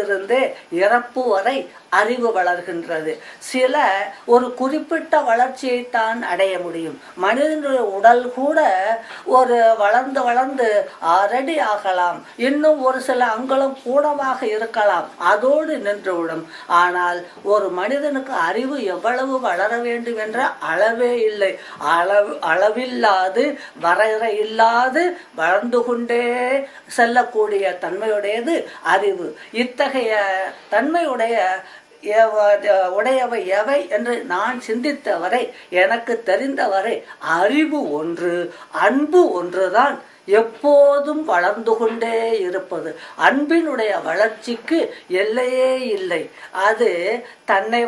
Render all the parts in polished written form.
இருந்து இறப்பு வரை அறிவு வளர்கின்றது. சில ஒரு குறிப்பிட்ட வளர்ச்சியைத்தான் அடைய முடியும். மனிதனுடைய உடல் கூட ஒரு வளர்ந்து வளர்ந்து 6 அடி ஆகலாம், இன்னும் ஒரு சில அங்குலம் கூடமாக இருக்கலாம், அதோடு நின்றுவிடும். ஆனால் ஒரு மனிதனுக்கு அறிவு எவ்வளவு வளர வேண்டும் என்ற அளவே இல்லை. அளவில்லாது வரையறை இல்லாது வளர்ந்து கொண்டே செல்லக்கூடிய தன்மையுடையது அறிவு. இத்தகைய தன்மையுடைய உடையவை எவை என்று நான் சிந்தித்தவரை, எனக்கு தெரிந்தவரை அறிவு ஒன்று, அன்பு ஒன்றுதான் எப்போதும் வளர்ந்து கொண்டே இருப்பது. அன்பினுடைய வளர்ச்சிக்கு எல்லையே இல்லை. அது தன்னை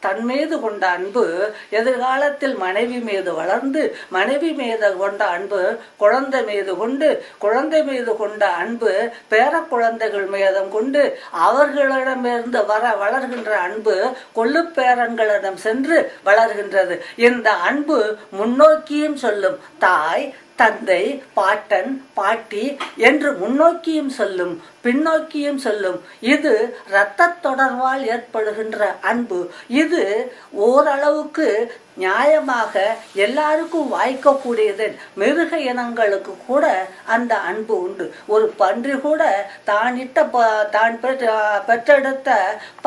தன் மீது கொண்ட அன்பு எதிர்காலத்தில் மனைவி மீது வளர்ந்து, மனைவி மீது கொண்ட அன்பு குழந்தை மீது கொண்டு, குழந்தை மீது கொண்ட அன்பு பேர குழந்தைகள் மீதும் கொண்டு, அவர்களிடமிருந்து வளர்கின்ற அன்பு கொள்ளு பேரன்களிடம் சென்று வளர்கின்றது. இந்த அன்பு முன்னோக்கியும் சொல்லும். தாய், தந்தை, பாட்டன், பாட்டி என்று முன்னோக்கியும் சொல்லும், பின்னோக்கியும் சொல்லும். இது இரத்த தொடர்பால் ஏற்படுகின்ற அன்பு. இது ஓரளவுக்கு நியாயமாக எல்லாருக்கும் வாய்க்கக்கூடியது. மிருக இனங்களுக்கு கூட அந்த அன்பு உண்டு. ஒரு பன்றி கூட தான் பெற்றெடுத்த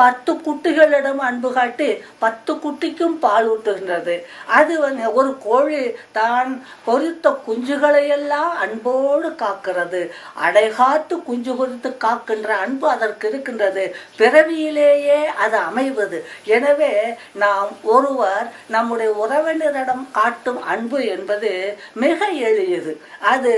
10 குட்டிகளிடம் அன்பு காட்டி 10 குட்டிக்கும் பால் ஊட்டுகின்றது. அது ஒரு கோழி தான் பொறித்த குஞ்சுகளையெல்லாம் அன்போடு காக்கிறது. அடைகாத்து குஞ்சு பொறித்து காக்கின்ற அன்பு அதற்கு இருக்கின்றது. பிறவியிலேயே அது அமைவது. எனவே நாம் ஒருவர் நம்முடைய உறவினரிடம் காட்டும் அன்பு என்பது மிக எளியது. அது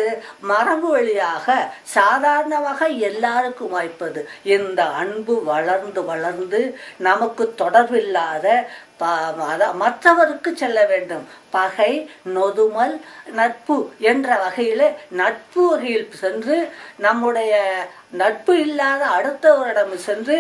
மரபு வழியாக சாதாரணமாக எல்லாருக்கும் வாய்ப்பது. இந்த அன்பு வளர்ந்து வளர்ந்து நமக்கு தொடர்பில்லாத மற்றவருக்கு செல்ல வேண்டும். பகை, நொதுமல், நட்பு என்ற வகையில் நட்பு வகையில் சென்று, நம்முடைய நட்பு இல்லாத அடுத்தவரிடம் சென்று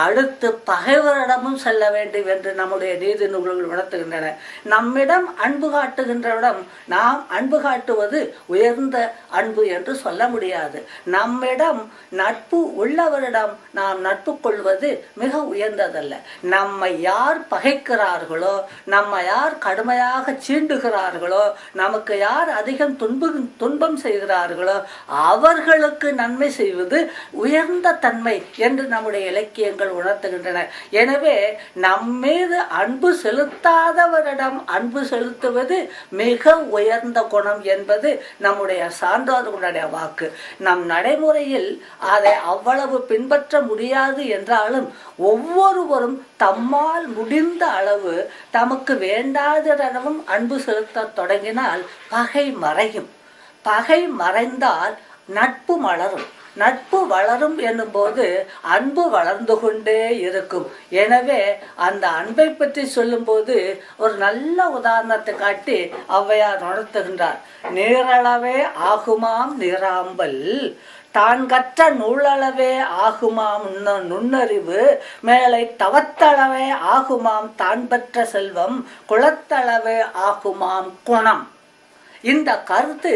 அடுத்து பகைவரிடமும் செல்ல வேண்டும் என்று நம்முடைய நீதி நூல்கள் உணர்த்துகின்றன. நம்மிடம் அன்பு காட்டுகின்றவிடம் நாம் அன்பு காட்டுவது உயர்ந்த அன்பு என்று சொல்ல முடியாது. நம்மிடம் நட்பு உள்ளவரிடம் நாம் நட்பு கொள்வது மிக உயர்ந்ததல்ல. நம்மை யார் பகைக்கிறார்களோ, நம்ம யார் கடுமையாக சீண்டுகிறார்களோ, நமக்கு யார் அதிகம் துன்பம் செய்கிறார்களோ அவர்களுக்கு நன்மை செய்வது உயர்ந்த தன்மை என்று நம்முடைய இலக்கியங்கள் உணர்த்துகின்றன. எனவே நம்மீது அன்பு செலுத்தாதவரிடம் அன்பு செலுத்துவது மிக உயர்ந்த குணம் என்பது நம்முடைய சான்றோர்களுடைய வாக்கு. நம் நடைமுறையில் அதை அவ்வளவு பின்பற்ற முடியாது என்றாலும் ஒவ்வொருவரும் தம்மால் முடிந்த அளவு தமக்கு வேண்டாதவரிடமும் அன்பு செலுத்த தொடங்கினால் பகை மறையும். பகை மறைந்தால் நட்பு மலரும். நட்பு வளரும் என்னும்போது அன்பு வளர்ந்து கொண்டே இருக்கும். எனவே அந்த அன்பை பற்றி சொல்லும்போது ஒரு நல்ல உதாரணத்தை காட்டி ஔவையார் உணர்த்துகின்றார். நீரளவே ஆகுமாம் நீராம்பல், தான் கற்ற நூலளவே ஆகுமாம் நுண்ணறிவு, மேலை தவத்தளவே ஆகுமாம் தான் பெற்ற செல்வம், குளத்தளவே ஆகுமாம் குணம். இந்த கருத்து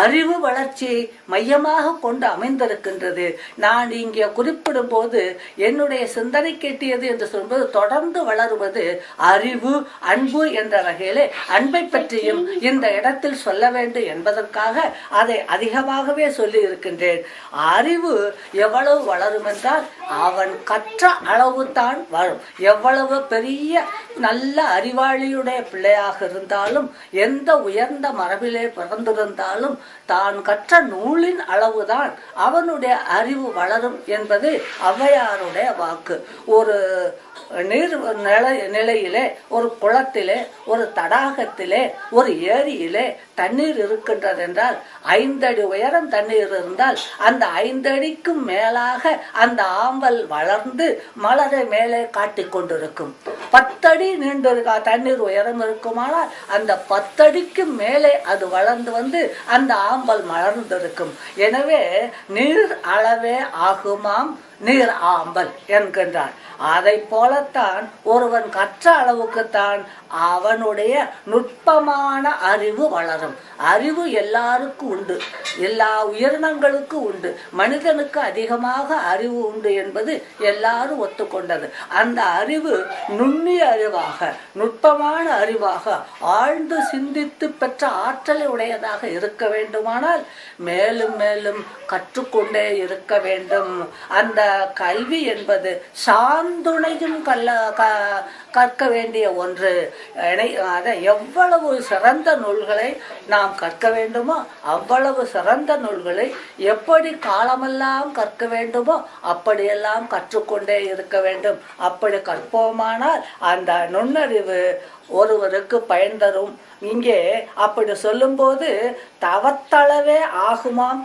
அறிவு வளர்ச்சியை மையமாக கொண்டு அமைந்திருக்கின்றது. நான் இங்கே குறிப்பிடும் போது என்னுடைய சிந்தனை கேட்டியது என்று சொல்வது தொடர்ந்து வளருவது அறிவு, அன்பு என்ற வகையிலே அன்பை பற்றியும் இந்த இடத்தில் சொல்ல வேண்டும் என்பதற்காக அதை அதிகமாகவே சொல்லி இருக்கின்றேன். அறிவு எவ்வளவு வளரும் என்றால் அவன் கற்ற அளவு தான் வரும். எவ்வளவு பெரிய நல்ல அறிவாளியுடைய பிள்ளையாக இருந்தாலும், எந்த உயர்ந்த மரபிலே பிறந்திருந்தாலும், தான் கற்ற நூலின் அளவுதான் அவனுடைய அறிவு வளரும் என்பது ஔவையாருடைய வாக்கு. ஒரு நீர் நிலையிலே, ஒரு குளத்திலே, ஒரு தடாகத்திலே, ஒரு ஏரியிலே தண்ணீர் இருக்கின்றது என்றால் 5 அடி உயரம் தண்ணீர் இருந்தால் அந்த 5 அடிக்கும் மேலாக அந்த ஆம்பல் வளர்ந்து மலரை மேலே காட்டிக் கொண்டிருக்கும். 10 அடி நீண்டு தண்ணீர் உயரம் இருக்குமானால் அந்த 10 அடிக்கு மேலே அது வளர்ந்து வந்து அந்த ஆம்பல் மலர்ந்திருக்கும். எனவே நீர் அளவே ஆகுமாம் நீர் ஆம்பல் என்கின்றார். அதை போலத்தான் ஒருவன் கற்ற அளவுக்குத்தான் அவனுடைய நுட்பமான அறிவு வளரும். அறிவு எல்லாருக்கும் உண்டு, எல்லா உயிரினங்களுக்கும் உண்டு. மனிதனுக்கு அதிகமாக அறிவு உண்டு என்பது எல்லாரும் ஒத்துக்கொண்டது. அந்த அறிவு நுண்ணிய அறிவாக, நுட்பமான அறிவாக, ஆழ்ந்து சிந்தித்து பெற்ற ஆற்றலை உடையதாக இருக்க வேண்டுமானால் மேலும் மேலும் கற்றுக்கொண்டே இருக்க வேண்டும். அந்த கல்வி என்பது சாந்துணையும் கற்க வேண்டிய ஒன்று. அதை எவ்வளவு சிறந்த நூல்களை நாம் கற்க வேண்டுமோ அவ்வளவு சிறந்த நூல்களை எப்படி காலமெல்லாம் கற்க வேண்டுமோ அப்படியெல்லாம் கற்றுக்கொண்டே இருக்க வேண்டும். அப்படி கற்போமானால் அந்த நுண்ணறிவு ஒருவருக்கு பயன் தரும். இங்கே அப்படி சொல்லும்போது தவத்தளவே ஆகுமாம்